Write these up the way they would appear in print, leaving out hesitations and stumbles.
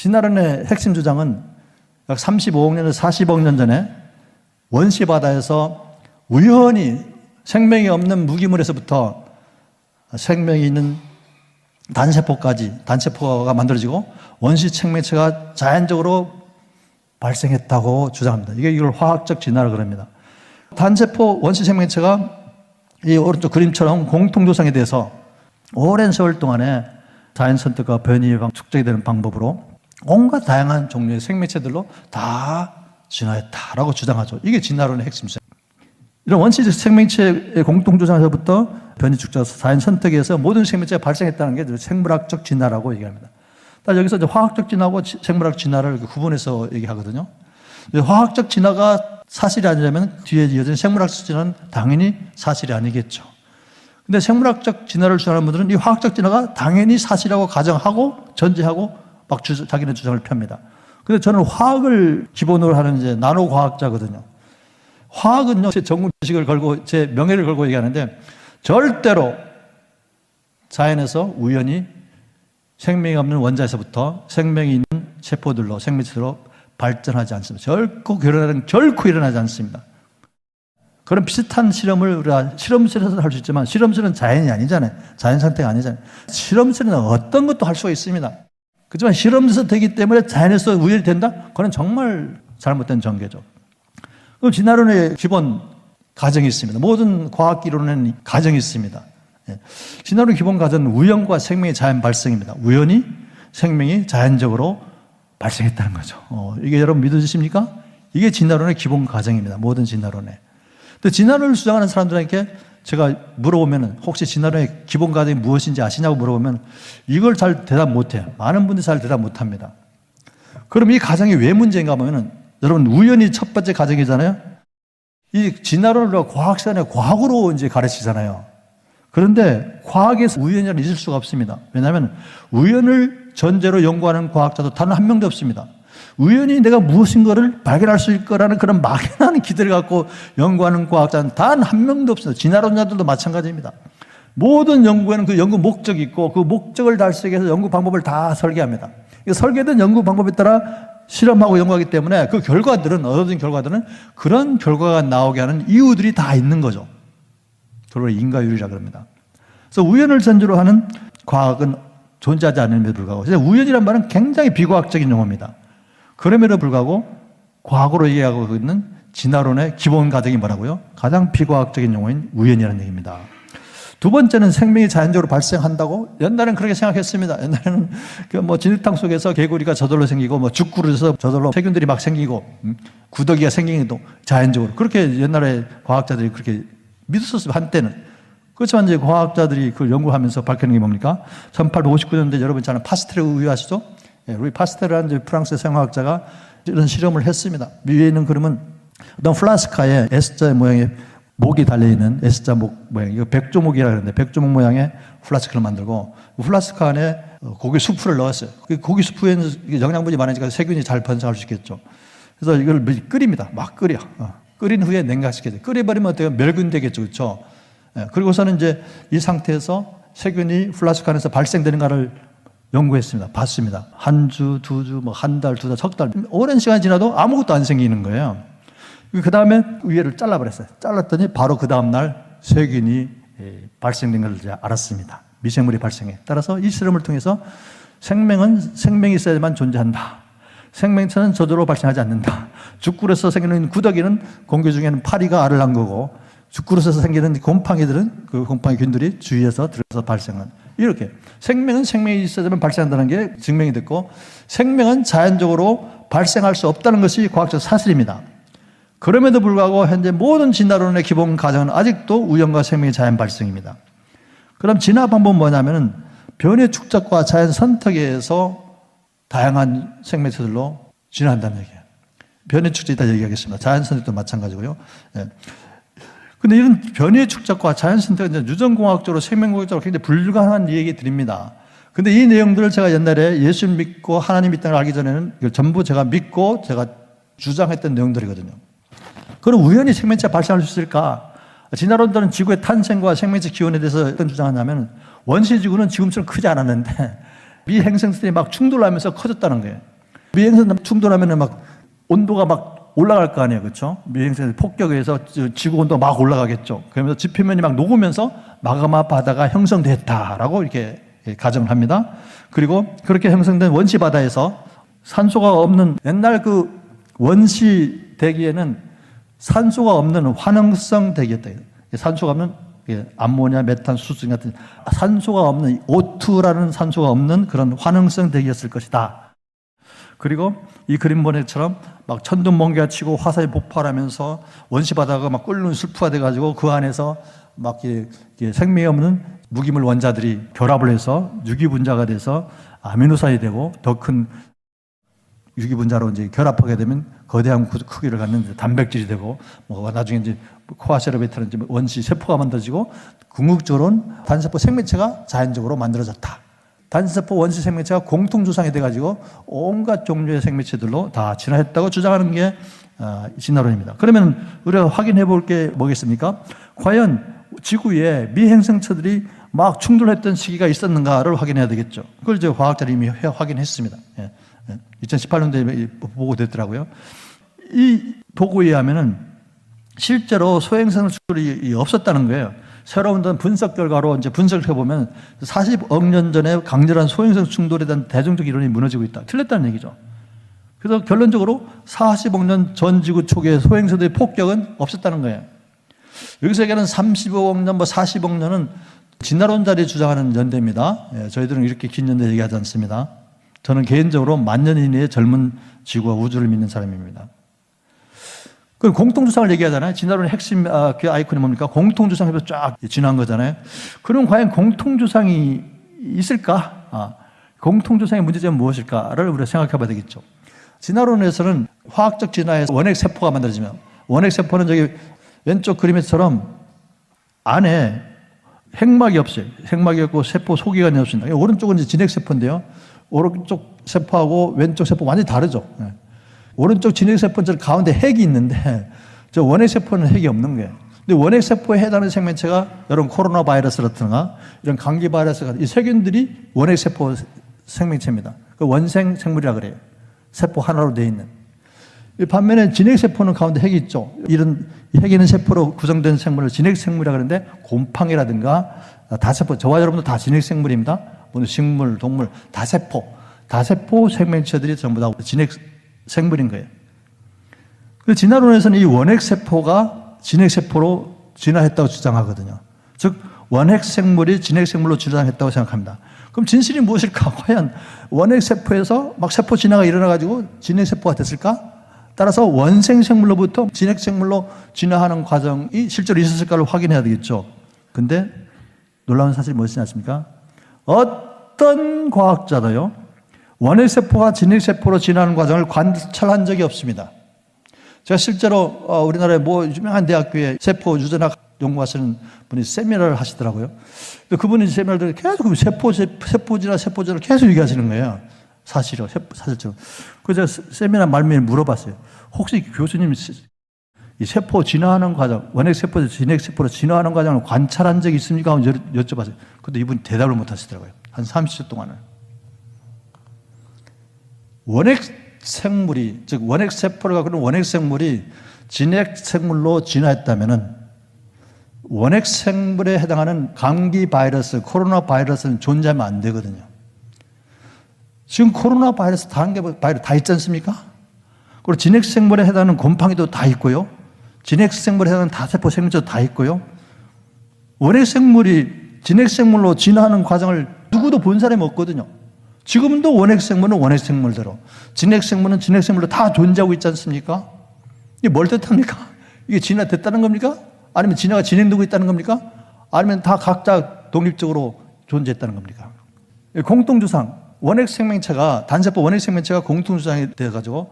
진화론의 핵심 주장은 약 35억 년에서 40억 년 전에 원시 바다에서 우연히 생명이 없는 무기물에서부터 생명이 있는 단세포가 만들어지고 원시 생명체가 자연적으로 발생했다고 주장합니다. 이걸 화학적 진화라고 합니다. 단세포 원시 생명체가 이 오른쪽 그림처럼 공통조상에 대해서 오랜 세월 동안에 자연 선택과 변이 축적이 되는 방법으로 온갖 다양한 종류의 생명체들로 다 진화했다라고 주장하죠. 이게 진화론의 핵심이죠. 이런 원시 생명체의 공통조상에서부터 변이 축적, 자연 선택에서 모든 생명체가 발생했다는 게 생물학적 진화라고 얘기합니다. 여기서 이제 화학적 진화하고 생물학 진화를 구분해서 얘기하거든요. 화학적 진화가 사실이 아니라면 뒤에 이어진 생물학적 진화는 당연히 사실이 아니겠죠. 근데 생물학적 진화를 주장하는 분들은 이 화학적 진화가 당연히 사실이라고 가정하고 전제하고 막 자기네 주장을 펴니다. 근데 저는 화학을 기본으로 하는 이제 나노 과학자거든요. 화학은요, 제 전문 지식을 걸고, 제 명예를 걸고 얘기하는데, 절대로 자연에서 우연히 생명이 없는 원자에서부터 생명이 있는 세포들로, 생명체로 발전하지 않습니다. 결코 일어나지 않습니다. 그런 비슷한 실험을 우리가 실험실에서 할 수 있지만, 실험실은 자연이 아니잖아요. 자연 상태가 아니잖아요. 실험실은 어떤 것도 할 수가 있습니다. 그렇지만 실험실에서 되기 때문에 자연에서 우연히 된다? 그건 정말 잘못된 전개죠. 그럼 진화론의 기본 가정이 있습니다. 모든 과학 이론에는 가정이 있습니다. 진화론의 기본 가정은 우연과 생명의 자연 발생입니다. 우연히 생명이 자연적으로 발생했다는 거죠. 이게 여러분 믿어지십니까? 이게 진화론의 기본 가정입니다. 모든 진화론에. 근데 진화론을 주장하는 사람들에게 제가 물어보면 혹시 진화론의 기본 가정이 무엇인지 아시냐고 물어보면 이걸 잘 대답 못해요. 많은 분들이 잘 대답 못합니다. 그럼 이 가정이 왜 문제인가 하면 여러분 우연이 첫 번째 가정이잖아요. 이 진화론을 과학 시간에 과학으로 이제 가르치잖아요. 그런데 과학에서 우연이라는 있을 수가 없습니다. 왜냐하면 우연을 전제로 연구하는 과학자도 단 한 명도 없습니다. 우연히 내가 무엇인가를 발견할 수 있을 거라는 그런 막연한 기대를 갖고 연구하는 과학자는 단 한 명도 없습니다. 진화론자들도 마찬가지입니다. 모든 연구에는 그 연구 목적이 있고 그 목적을 달성하기 위해서 연구 방법을 다 설계합니다. 설계된 연구 방법에 따라 실험하고 연구하기 때문에 그 결과들은, 얻어진 결과들은 그런 결과가 나오게 하는 이유들이 다 있는 거죠. 그걸 인과율이라고 합니다. 그래서 우연을 전제로 하는 과학은 존재하지 않음에도 불구하고, 우연이란 말은 굉장히 비과학적인 용어입니다. 그럼에도 불구하고 과학으로 얘기하고 있는 진화론의 기본 가정이 뭐라고요? 가장 비과학적인 용어인 우연이라는 얘기입니다. 두 번째는 생명이 자연적으로 발생한다고? 옛날에는 그렇게 생각했습니다. 옛날에는 진흙탕 속에서 개구리가 저절로 생기고, 죽구르에서 저절로 세균들이 막 생기고, 구더기가 생기기도 자연적으로. 그렇게 옛날에 과학자들이 그렇게 믿었었어요, 한때는. 그렇지만 이제 과학자들이 그걸 연구하면서 밝혀낸 게 뭡니까? 1859년도에 여러분 잘 아는 파스테르 우유 아시죠? 루이 파스테르라는 프랑스 생화학자가 이런 실험을 했습니다. 위에 있는 그림은 어떤 플라스카에 S자 모양의 목이 달려있는 S자 목 모양, 이거 백조목이라고 하는데 백조목 모양의 플라스크를 만들고 플라스크 안에 고기 수프를 넣었어요. 고기 수프에는 영양분이 많으니까 세균이 잘 번성할 수 있겠죠. 그래서 이걸 끓입니다. 막 끓여. 끓인 후에 냉각시켜야 돼. 끓여버리면 어때요? 멸균 되겠죠. 그렇죠? 그리고서는 이제 이 상태에서 세균이 플라스크 안에서 발생되는가를 연구했습니다. 봤습니다. 한 주, 두 주, 한 달, 두 달, 석 달. 오랜 시간이 지나도 아무것도 안 생기는 거예요. 그 다음에 위에를 잘라버렸어요. 잘랐더니 바로 그 다음날 세균이 발생된 걸 이제 알았습니다. 미생물이 발생해. 따라서 이 실험을 통해서 생명은 생명이 있어야만 존재한다. 생명체는 저절로 발생하지 않는다. 죽구에서 생기는 구더기는 공기 중에는 파리가 알을 낳은 거고, 죽구에서 생기는 곰팡이들은 그 곰팡이균들이 주위에서 들어서 발생한. 이렇게 생명은 생명이 있어야만 발생한다는 게 증명이 됐고, 생명은 자연적으로 발생할 수 없다는 것이 과학적 사실입니다. 그럼에도 불구하고 현재 모든 진화론의 기본 가정은 아직도 우연과 생명의 자연 발생입니다. 그럼 진화 방법은 뭐냐면은 변의 축적과 자연 선택에 의해서 다양한 생명체들로 진화한다는 얘기예요. 변의 축적이다 얘기하겠습니다. 자연 선택도 마찬가지고요. 근데 이런 변의 축적과 자연 선택은 유전공학적으로 생명공학적으로 굉장히 불가능한 얘기 드립니다. 근데 이 내용들을 제가 옛날에 예수 믿고 하나님 있다는 걸 알기 전에는 이걸 전부 제가 믿고 제가 주장했던 내용들이거든요. 그럼 우연히 생명체가 발생할 수 있을까? 진화론들은 지구의 탄생과 생명체 기원에 대해서 어떤 주장하냐면 원시지구는 지금처럼 크지 않았는데 미행성들이 막 충돌하면서 커졌다는 거예요. 미행성 충돌하면은 막 온도가 막 올라갈 거 아니에요, 그렇죠? 미행성 폭격에 의해서 지구 온도가 막 올라가겠죠. 그러면서 지표면이 막 녹으면서 마그마 바다가 형성됐다라고 이렇게 가정을 합니다. 그리고 그렇게 형성된 원시 바다에서 산소가 없는 옛날 그 원시 대기에는 산소가 없는 환원성 대기였다. 산소가 없는 암모니아, 메탄, 수증 같은 산소가 없는 O2라는 산소가 없는 그런 환원성 대기였을 것이다. 그리고 이 그림 보내처럼 막 천둥 번개가 치고 화산이 폭발하면서 원시 바다가 막 끓는 술프가 돼가지고 그 안에서 막 생명이 없는 무기물 원자들이 결합을 해서 유기분자가 돼서 아미노산이 되고 더 큰 유기분자로 이제 결합하게 되면 거대한 크기를 갖는 단백질이 되고 뭐 나중에 이제 코아세르베이터는 원시 세포가 만들어지고 궁극적으로는 단세포 생명체가 자연적으로 만들어졌다. 단세포 원시 생명체가 공통조상이 돼가지고 온갖 종류의 생명체들로 다 진화했다고 주장하는 게 진화론입니다. 그러면 우리가 확인해 볼 게 뭐겠습니까? 과연 지구에 미행성체들이 막 충돌했던 시기가 있었는가를 확인해야 되겠죠. 그걸 이제 과학자들이 이미 확인했습니다. 2018년도에 보고됐더라고요. 이 보고에 의하면은 실제로 소행성 충돌이 없었다는 거예요. 새로운 분석 결과로 이제 분석을 해보면 40억 년 전에 강렬한 소행성 충돌에 대한 대중적 이론이 무너지고 있다. 틀렸다는 얘기죠. 그래서 결론적으로 40억 년 전 지구 초기에 소행성들의 폭격은 없었다는 거예요. 여기서 얘기하는 35억 년, 40억 년은 진화론자들이 주장하는 연대입니다. 저희들은 이렇게 긴 연대 얘기하지 않습니다. 저는 개인적으로 만년 이내의 젊은 지구와 우주를 믿는 사람입니다. 그 공통주상을 얘기하잖아요. 진화론의 핵심 그 아이콘이 뭡니까? 공통주상에서 쫙 진화한 거잖아요. 그럼 과연 공통주상이 있을까? 공통주상의 문제점은 무엇일까를 우리가 생각해 봐야 되겠죠. 진화론에서는 화학적 진화에서 원핵세포가 만들어지면 원핵세포는 저기 왼쪽 그림에처럼 안에 핵막이 없어요. 핵막이 없고 세포 소기관이 없습니다. 오른쪽은 이제 진핵세포인데요. 오른쪽 세포하고 왼쪽 세포 완전히 다르죠. 오른쪽 진핵세포는 가운데 핵이 있는데 저 원핵세포는 핵이 없는 거예요. 근데 원핵세포에 해당하는 생명체가 여러분 코로나 바이러스라든가 이런 감기 바이러스 같은 이 세균들이 원핵세포 생명체입니다. 그 원생 생물이라 그래요. 세포 하나로 되어 있는. 반면에 진핵세포는 가운데 핵이 있죠. 이런 핵이 있는 세포로 구성된 생물을 진핵생물이라 그러는데 곰팡이라든가 다세포, 저와 여러분도 다 진핵생물입니다. 오늘 식물, 동물, 다세포 생명체들이 전부 다 진핵생물인 거예요. 그 진화론에서는 이 원핵세포가 진핵세포로 진화했다고 주장하거든요. 즉 원핵생물이 진핵생물로 진화했다고 생각합니다. 그럼 진실이 무엇일까? 과연 원핵세포에서 막 세포 진화가 일어나가지고 진핵세포가 됐을까? 따라서 원생생물로부터 진핵생물로 진화하는 과정이 실제로 있었을까를 확인해야 되겠죠. 근데 놀라운 사실이 무엇이냐 하십니까? 어떤 과학자도요, 원핵세포가 진핵세포로 진화하는 과정을 관찰한 적이 없습니다. 제가 실제로 우리나라의 유명한 대학교에 세포 유전학 연구하시는 분이 세미나를 하시더라고요. 그분이 세미나를 계속 세포진화를 계속 얘기하시는 거예요. 사실적으로. 그래서 제가 세미나 말미에 물어봤어요. 혹시 교수님 이 세포 진화하는 과정, 원핵세포에서 진핵세포로 진화하는 과정을 관찰한 적이 있습니까? 하고 여쭤봤어요. 근데 이분이 대답을 못 하시더라고요. 한 30초 동안을. 원핵생물이, 즉 원핵세포를 갖고 있는 원핵생물이 진핵생물로 진화했다면은 원핵생물에 해당하는 감기 바이러스, 코로나 바이러스는 존재하면 안 되거든요. 지금 코로나 바이러스 다른 게 바이러스 다 있지 않습니까? 그리고 진핵생물에 해당하는 곰팡이도 다 있고요. 진핵생물에 해당하는 다세포 생물체도 다 있고요. 원핵생물이 진핵생물로 진화하는 과정을 누구도 본 사람이 없거든요. 지금도 원핵생물은 원핵생물대로, 진핵생물은 진핵생물로 다 존재하고 있지 않습니까? 이게 뭘 뜻합니까? 이게 진화됐다는 겁니까? 아니면 진화가 진행되고 있다는 겁니까? 아니면 다 각자 독립적으로 존재했다는 겁니까? 공통주상, 단세포 원핵생명체가 공통주상이 되어가지고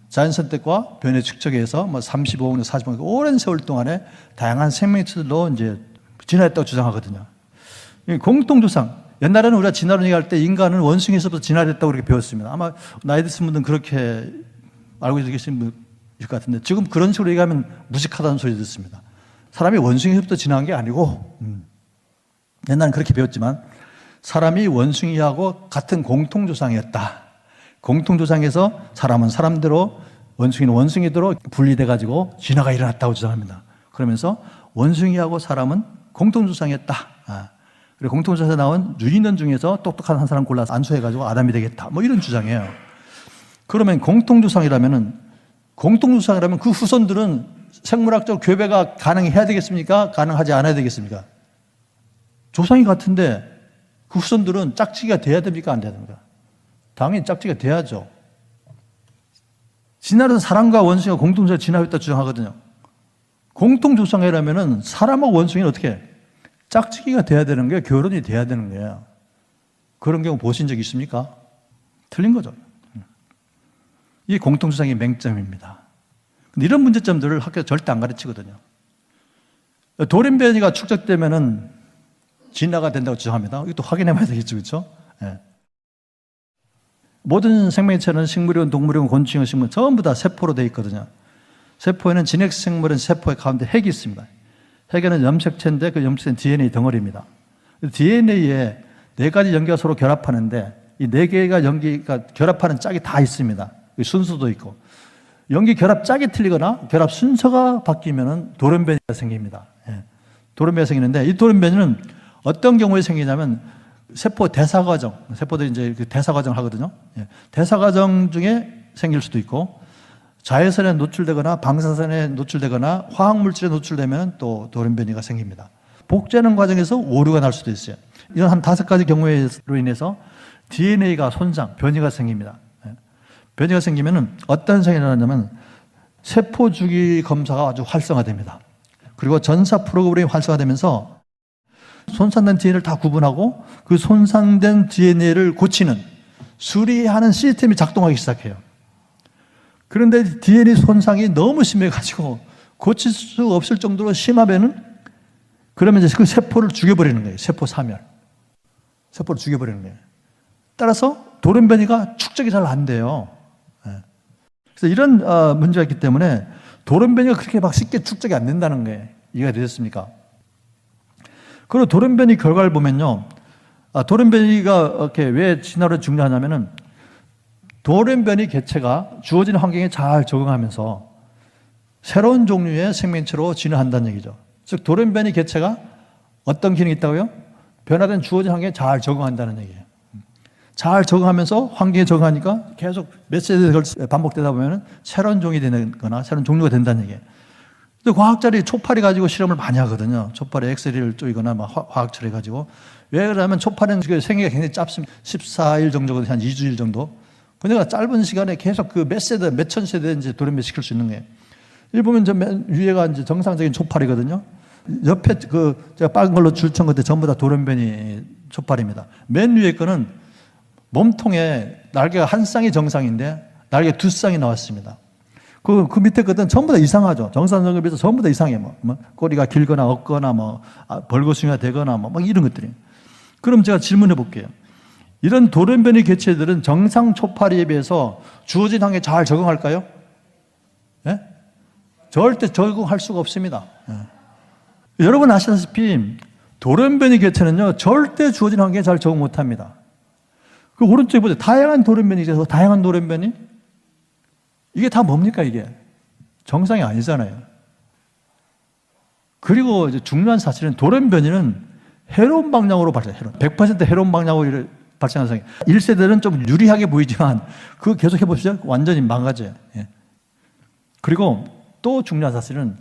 자연선택과 변의 축적에 의해서 35억 년, 40억 년, 오랜 세월 동안에 다양한 생명체들로 이제 진화했다고 주장하거든요. 공통주상, 옛날에는 우리가 진화론 얘기할 때 인간은 원숭이에서부터 진화됐다고 그렇게 배웠습니다. 아마 나이 드신 분들은 그렇게 알고 계신 분일 것 같은데 지금 그런 식으로 얘기하면 무식하다는 소리 듣습니다. 사람이 원숭이에서부터 진화한 게 아니고 옛날엔 그렇게 배웠지만 사람이 원숭이하고 같은 공통조상이었다. 공통조상에서 사람은 사람대로 원숭이는 원숭이대로 분리돼가지고 진화가 일어났다고 주장합니다. 그러면서 원숭이하고 사람은 공통조상이었다. 그리고 공통조상에서 나온 유인원 중에서 똑똑한 한 사람 골라서 안수해가지고 아담이 되겠다. 뭐 이런 주장이에요. 그러면 공통조상이라면 그 후손들은 생물학적 교배가 가능해야 되겠습니까? 가능하지 않아야 되겠습니까? 조상이 같은데 그 후손들은 짝짓기가 돼야 됩니까? 안 돼야 됩니까? 당연히 짝짓기가 돼야죠. 진화는 사람과 원숭이가 공통조상에 진화했다 주장하거든요. 공통조상이라면 사람하고 원숭이는 어떻게 짝짓기가 돼야 되는 거예요? 결혼이 돼야 되는 거예요. 그런 경우 보신 적 있습니까? 틀린 거죠. 이게 공통조상의 맹점입니다. 근데 이런 문제점들을 학교에서 절대 안 가르치거든요. 돌연변이가 축적되면은 진화가 된다고 주장합니다. 이것도 확인해 봐야 되겠죠, 그렇죠? 네. 모든 생명체는 식물이건 동물이건 곤충이건 식물 전부 다 세포로 되어 있거든요. 세포에는 진핵생물은 세포의 가운데 핵이 있습니다. 핵에는 염색체인데 그 염색체는 DNA 덩어리입니다. DNA에 4가지 연기가 서로 결합하는데 이 4개가 연기가 결합하는 짝이 다 있습니다. 순서도 있고. 연기 결합 짝이 틀리거나 결합 순서가 바뀌면 돌연변이가 생깁니다. 돌연변이가 생기는데 이 돌연변이는 어떤 경우에 생기냐면 세포 대사 과정, 세포들이 이제 대사 과정을 하거든요. 대사 과정 중에 생길 수도 있고 자외선에 노출되거나 방사선에 노출되거나 화학물질에 노출되면 또 돌연변이가 생깁니다. 복제하는 과정에서 오류가 날 수도 있어요. 이런 한 5가지 경우로 인해서 DNA가 손상, 변이가 생깁니다. 변이가 생기면 어떤 현상이 일어나냐면 세포 주기 검사가 아주 활성화됩니다. 그리고 전사 프로그램이 활성화되면서 손상된 DNA를 다 구분하고 그 손상된 DNA를 고치는, 수리하는 시스템이 작동하기 시작해요. 그런데 DNA 손상이 너무 심해가지고 고칠 수 없을 정도로 심하면은 그러면 이제 그 세포를 죽여버리는 거예요. 세포 사멸. 세포를 죽여버리는 거예요. 따라서 돌연변이가 축적이 잘 안 돼요. 그래서 이런 문제가 있기 때문에 돌연변이가 그렇게 막 쉽게 축적이 안 된다는 거예요. 이해가 되셨습니까? 그리고 돌연변이 결과를 보면요. 돌연변이가 이렇게 왜 진화로 중요하냐면은 돌연변이 개체가 주어진 환경에 잘 적응하면서 새로운 종류의 생명체로 진화한다는 얘기죠. 즉 돌연변이 개체가 어떤 기능이 있다고요? 변화된 주어진 환경에 잘 적응한다는 얘기예요. 잘 적응하면서 환경에 적응하니까 계속 몇 세대 반복되다 보면 새로운 종이 되는 거나 새로운 종류가 된다는 얘기예요. 근데 과학자들이 초파리 가지고 실험을 많이 하거든요. 초파리 엑스레이를 쪼이거나 막 화학 처리해가지고. 왜 그러냐면 초파리는 생애가 굉장히 짧습니다. 14일 정도거든요. 한 2주일 정도. 그러니까 짧은 시간에 계속 그 몇 세대, 몇천 세대 이제 돌연변이 시킬 수 있는 거예요. 이 보면 저 맨 위에가 이제 정상적인 초파리거든요. 옆에 제가 빨간 걸로 줄친 것들 전부 다 돌연변이 초파리입니다. 맨 위에 거는 몸통에 날개가 한 쌍이 정상인데 날개 2쌍이 나왔습니다. 그 밑에 것들은 전부 다 이상하죠. 정상적에 비해서 전부 다 이상해. 뭐 꼬리가 길거나 없거나 벌거숭이가 되거나 막 이런 것들이. 그럼 제가 질문해 볼게요. 이런 돌연변이 개체들은 정상 초파리에 비해서 주어진 환경에 잘 적응할까요? 예? 절대 적응할 수가 없습니다. 예. 여러분 아시다시피 돌연변이 개체는요 절대 주어진 환경에 잘 적응 못합니다. 그 오른쪽에 보세요. 다양한 돌연변이 있어서 다양한 돌연변이 이게 다 뭡니까 이게? 정상이 아니잖아요. 그리고 이제 중요한 사실은 돌연변이는 해로운 방향으로 발생해요. 100% 해로운 방향으로 발생하는 상황. 1세대는 좀 유리하게 보이지만 그거 계속 해보시죠. 완전히 망가져요. 예. 그리고 또 중요한 사실은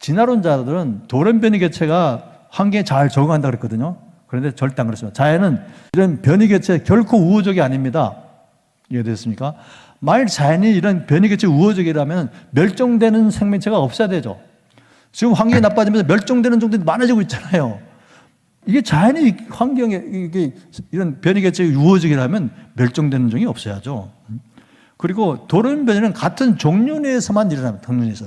진화론자들은 돌연변이 개체가 환경에 잘 적응한다 그랬거든요. 그런데 절대 안 그렇습니다. 자연은 이런 변이 개체 결코 우호적이 아닙니다. 이해되셨습니까? 만일 자연이 이런 변이 개체 우호적이라면 멸종되는 생명체가 없어야 되죠. 지금 환경이 나빠지면서 멸종되는 종들이 많아지고 있잖아요. 이게 자연이 환경에 이런 변이 개체가 우호적이라면 멸종되는 종이 없어야죠. 그리고 돌연변이는 같은 종류 내에서만 일어납니다. 종류 내에서.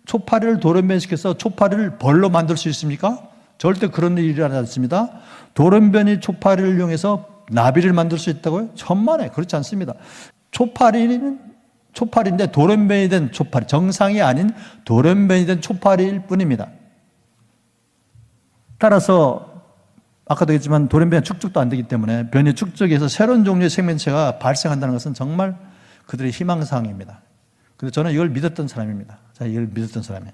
초파리를 돌연변시켜서 초파리를 벌로 만들 수 있습니까? 절대 그런 일이 일어나지 않습니다. 돌연변이 초파리를 이용해서 나비를 만들 수 있다고요? 천만에 그렇지 않습니다. 초파리는 초파리인데 돌연변이 된 초파리, 정상이 아닌 돌연변이 된 초파리일 뿐입니다. 따라서 아까도 했지만 돌연변이 축적도 안 되기 때문에 변이 축적에서 새로운 종류의 생명체가 발생한다는 것은 정말 그들의 희망사항입니다. 근데 저는 이걸 믿었던 사람입니다. 자, 이걸 믿었던 사람이에요.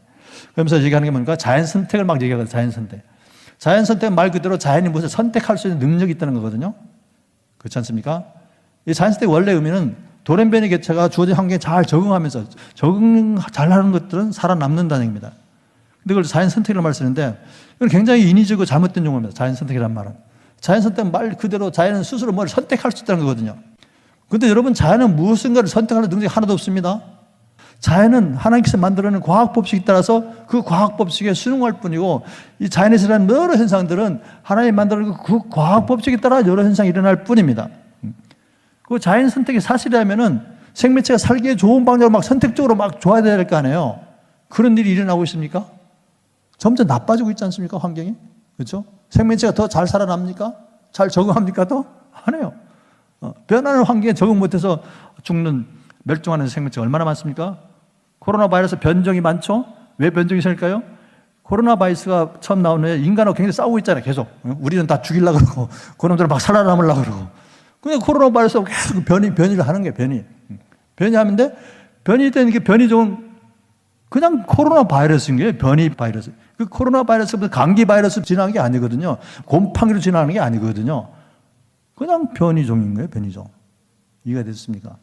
그러면서 얘기하는 게 뭔가 자연 선택을 막 얘기하거든요. 자연 선택. 자연 선택은 말 그대로 자연이 무엇을 선택할 수 있는 능력이 있다는 거거든요. 그렇지 않습니까? 이 자연 선택의 원래 의미는 돌연변이 개체가 주어진 환경에 잘 적응하면서 적응 잘하는 것들은 살아남는다는 얘기입니다. 근데 그걸 자연 선택이라고 말쓰는데 이건 굉장히 인위적이고 잘못된 용어입니다. 자연 선택이라는 말은. 자연 선택은 말 그대로 자연은 스스로 뭘 선택할 수 있다는 거거든요. 근데 여러분 자연은 무엇인가를 선택하는 능력이 하나도 없습니다. 자연은 하나님께서 만들어낸 과학 법칙에 따라서 그 과학 법칙에 순응할 뿐이고 이 자연에서 일어나는 여러 현상들은 하나님이 만들어낸 그 과학 법칙에 따라 여러 현상이 일어날 뿐입니다. 그 자연 선택이 사실이라면은 생명체가 살기에 좋은 방향으로 막 선택적으로 막 좋아야 될 거 아니에요. 그런 일이 일어나고 있습니까? 점점 나빠지고 있지 않습니까? 환경이. 그렇죠? 생명체가 더 잘 살아납니까? 잘 적응합니까? 더? 안 해요. 변하는 환경에 적응 못해서 죽는 멸종하는 생명체가 얼마나 많습니까? 코로나 바이러스 변종이 많죠? 왜 변종이 생길까요? 코로나 바이러스가 처음 나온 후에 인간하고 굉장히 싸우고 있잖아요. 계속. 우리는 다 죽이려고 그러고 그놈들은 막 살아남으려고 그러고. 그냥 코로나 바이러스가 계속 변이를 하는 거예요. 변이하는데 변이된 게 변이종은 그냥 코로나 바이러스인 거예요. 변이 바이러스. 그 코로나 바이러스는 감기 바이러스 지나는 게 아니거든요. 곰팡이로 지나는 게 아니거든요. 그냥 변이종인 거예요. 변이종. 이해가 됐습니까?